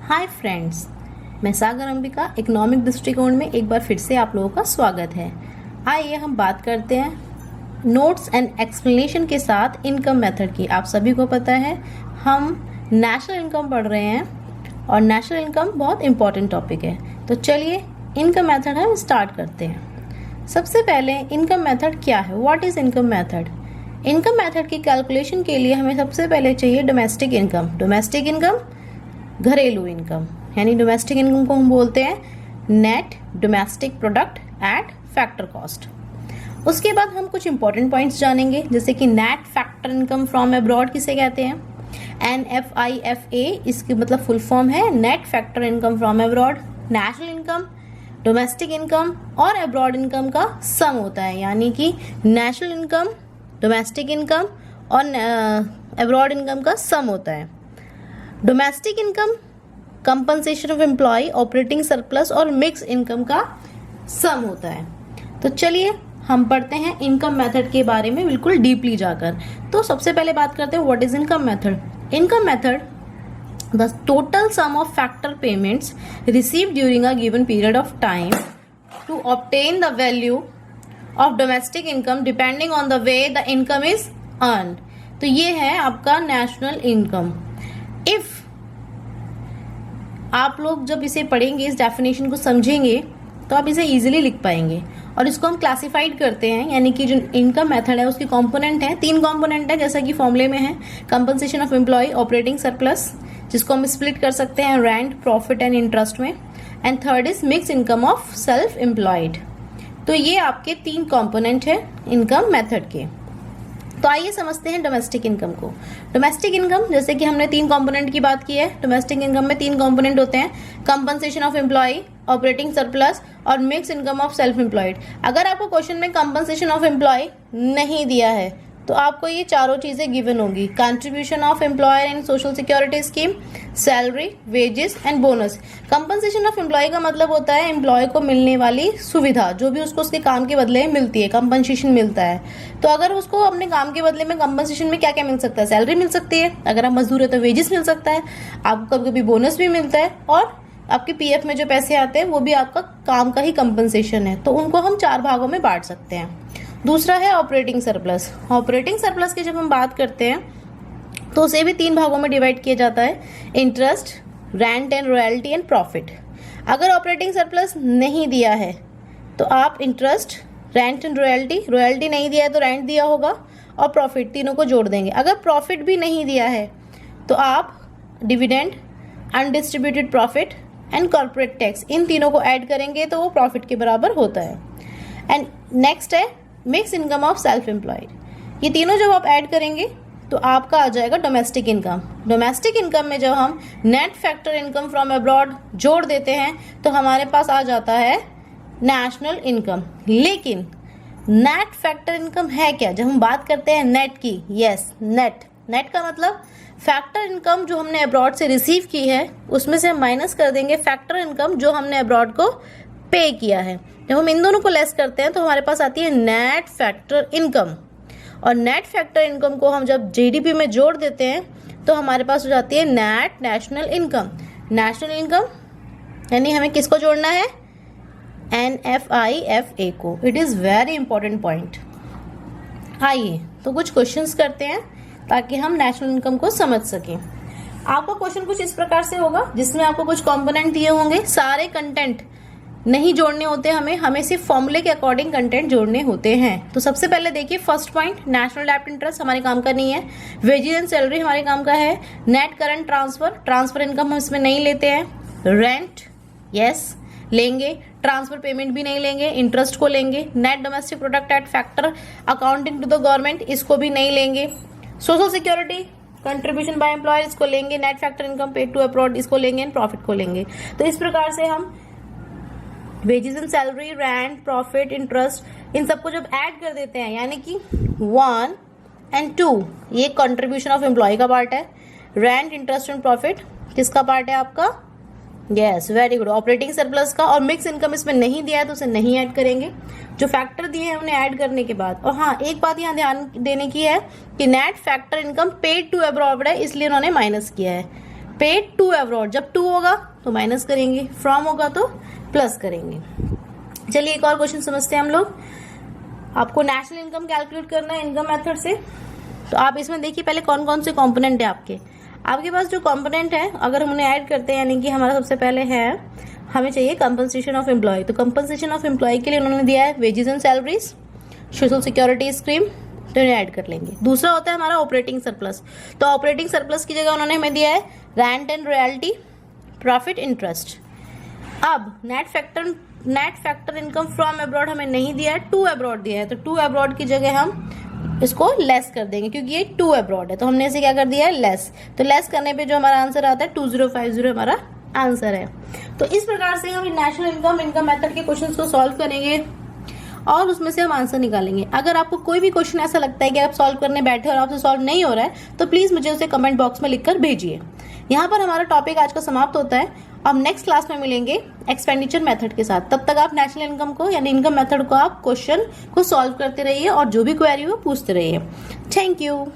Hi friends, मैं सागर Ambika economic दृष्टिकोण में एक बार फिर से आप लोगों का स्वागत है। आइए हम बात करते हैं नोट्स एंड एक्सप्लेनेशन के साथ इनकम मेथड की। आप सभी को पता है हम नेशनल इनकम पढ़ रहे हैं और नेशनल इनकम बहुत इंपॉर्टेंट टॉपिक है। तो चलिए इनकम मेथड हम स्टार्ट करते हैं। सबसे पहले इनकम मेथड क्या है, what is income method. Income method की कैलकुलेशन के लिए हमें सबसे पहले चाहिए डोमेस्टिक इनकम। डोमेस्टिक इनकम घरेलू इनकम, यानी डोमेस्टिक इनकम को हम बोलते हैं net domestic product at factor cost. उसके बाद हम कुछ इंपॉर्टेंट पॉइंट्स जानेंगे, जैसे कि net factor income from abroad किसे कहते हैं। NFIFA इसकी मतलब फुल फॉर्म है net factor income from abroad. National income, domestic income और अब्रॉड इनकम का सम होता है, यानी कि नेशनल इनकम, डोमेस्टिक इनकम और अब्रॉड इनकम का सम होता है। Domestic income compensation of employ, operating surplus और मिक्स इनकम का सम होता है। तो चलिए हम पढ़ते हैं इनकम मेथड के बारे में बिल्कुल डीपली जाकर। तो सबसे पहले बात करते हैं what is income method. Income method the total sum of factor payments received during a given period of time to obtain the value of domestic income depending on the way the income is earn. तो ये है आपका national income. If आप लोग जब इसे पढ़ेंगे, इस डेफिनेशन को समझेंगे, तो आप इसे इजीली लिख पाएंगे। और इसको हम क्लासिफाइड करते हैं, यानी कि जो इनकम मेथड है उसके कंपोनेंट है, 3 कंपोनेंट है जैसा कि फॉर्मूले में है। Compensation of employ, operating surplus, जिसको हम स्प्लिट कर सकते हैं रेंट, प्रॉफिट एंड इंटरेस्ट में। And third is mix income of self employed. तो ये आपके 3 कंपोनेंट है इनकम मेथड के। तो आइए समझते हैं डोमेस्टिक इनकम को। डोमेस्टिक इनकम, जैसे कि हमने 3 कंपोनेंट की बात की है, डोमेस्टिक इनकम में 3 कंपोनेंट होते हैं, compensation of employ, operating surplus और mix income of self employed. अगर आपको क्वेश्चन में कंपनसेशन ऑफ एम्प्लॉय नहीं दिया है तो आपको ये चारों चीजें गिवन होगी, contribution of employer in social security scheme, salary, wages and bonus. Compensation of employ का मतलब होता है एम्प्लॉय को मिलने वाली सुविधा, जो भी उसको उसके काम के बदले में मिलती है, कंपनसेशन मिलता है। तो अगर उसको अपने काम के बदले में कंपनसेशन में क्या क्या मिल सकता है, सैलरी मिल सकती है, अगर आप मजदूर है तो वेजेस मिल सकता है, आपको कभी कभी बोनस भी मिलता है, और आपके पीएफ में जो पैसे आते हैं वो भी आपका काम का ही कंपनसेशन है। तो उनको हम 4 भागों में बांट सकते हैं। दूसरा है ऑपरेटिंग सरप्लस। ऑपरेटिंग सरप्लस की जब हम बात करते हैं तो उसे भी 3 भागों में डिवाइड किया जाता है, interest, rent and royalty and profit. अगर ऑपरेटिंग सरप्लस नहीं दिया है तो आप इंटरेस्ट, रेंट एंड रॉयल्टी नहीं दिया है तो रेंट दिया होगा, और प्रॉफिट, तीनों को जोड़ देंगे। अगर प्रॉफिट भी नहीं दिया है तो आप dividend, undistributed profit and corporate tax, इन तीनों को ऐड करेंगे तो वो प्रॉफिट के बराबर होता है। एंड नेक्स्ट है mix income of self employed. ये तीनों जब आप ऐड करेंगे तो आपका आ जाएगा डोमेस्टिक इनकम। डोमेस्टिक इनकम में जब हम net factor income from abroad जोड़ देते हैं तो हमारे पास आ जाता है नेशनल इनकम। लेकिन नेट फैक्टर इनकम है क्या, जब हम बात करते हैं नेट की, यस नेट का मतलब फैक्टर इनकम जो हमने अब्रॉड से रिसीव की है उसमें से हम माइनस कर देंगे फैक्टर इनकम जो हमने अब्रॉड को पे किया है। जब हम इन दोनों को लेस करते हैं तो हमारे पास आती है नेट फैक्टर इनकम, और नेट फैक्टर इनकम को हम जब जीडीपी में जोड़ देते हैं तो हमारे पास हो जाती है net national income. National income यानी हमें किसको जोड़ना है, NFIFA को। It is very important point. आइए तो कुछ क्वेश्चंस करते हैं ताकि हम नेशनल इनकम को समझ सकें। आपका क्वेश्चन कुछ इस प्रकार से होगा, जिसमें आपको कुछ कंपोनेंट दिए होंगे, सारे कंटेंट नहीं जोड़ने होते, हमें सिर्फ फॉर्मूले के अकॉर्डिंग कंटेंट जोड़ने होते हैं। तो सबसे पहले देखिए फर्स्ट पॉइंट, नेशनल डेब्ट इंटरेस्ट हमारे काम का नहीं है, वेजेस एंड सैलरी हमारे काम का है, नेट करंट ट्रांसफर इनकम हम इसमें नहीं लेते हैं, रेंट यस लेंगे, ट्रांसफर पेमेंट भी नहीं लेंगे, इंटरेस्ट को लेंगे, net domestic product at factor accounting to the government इसको भी नहीं लेंगे, social security contribution by employer इसको लेंगे, net factor income paid to abroad इसको लेंगे, एंड प्रॉफिट को लेंगे। तो इस प्रकार से हम wages and salary, rent, profit, interest, इन सबको जब ऐड कर देते हैं, यानी कि 1 एंड 2 ये कंट्रीब्यूशन ऑफ एम्प्लॉय का पार्ट है, रेंट, इंटरेस्ट एंड प्रॉफिट किसका पार्ट है आपका, yes very good, operating surplus का। और मिक्स इनकम इसमें नहीं दिया है तो उसे नहीं ऐड करेंगे, जो फैक्टर दिए हैं उन्हें ऐड करने के बाद। और हाँ, एक बात यहाँ ध्यान देने की है कि net factor income paid to abroad है, इसलिए उन्होंने माइनस किया है। पेड टू अब्रॉड, जब टू होगा तो माइनस करेंगे, फ्रॉम होगा तो प्लस करेंगे। चलिए एक और क्वेश्चन समझते हैं हम लोग। आपको नेशनल इनकम कैलकुलेट करना है इनकम मेथड से। तो आप इसमें देखिए पहले कौन कौन से कंपोनेंट है आपके पास जो कंपोनेंट है अगर हम उन्हें ऐड करते हैं, यानी कि हमारा सबसे पहले है, हमें चाहिए कंपनसेशन ऑफ एम्प्लॉय। तो कंपनसेशन ऑफ एम्प्लॉय के लिए उन्होंने दिया है wages and salaries, social security scheme, तो इन्हें ऐड कर लेंगे। दूसरा होता है हमारा ऑपरेटिंग सरप्लस। तो ऑपरेटिंग सरप्लस की जगह उन्होंने हमें दिया है rent and royalty, profit, interest. अब net factor income from abroad हमें नहीं दिया है, टू अब्रॉड दिया है। तो टू अब्रॉड की जगह हम इसको लेस कर देंगे क्योंकि ये टू अब्रॉड है, तो हमने इसे क्या कर दिया है, लेस। तो लेस करने पे जो हमारा आंसर आता है 2050 हमारा आंसर है। तो इस प्रकार से हम नेशनल इनकम मेथड के क्वेश्चंस को सॉल्व करेंगे और उसमें से हम आंसर निकालेंगे। अगर आपको कोई भी क्वेश्चन ऐसा लगता है कि आप सॉल्व करने बैठे और आपसे सॉल्व नहीं हो रहा है तो प्लीज मुझे उसे कमेंट बॉक्स में लिखकर भेजिए। यहाँ पर हमारा टॉपिक आज का समाप्त होता है। अब नेक्स्ट क्लास में मिलेंगे एक्सपेंडिचर मेथड के साथ। तब तक आप नेशनल इनकम को यानी इनकम मेथड को आप क्वेश्चन को सॉल्व करते रहिए और जो भी क्वेरी हो पूछते रहिए। Thank you.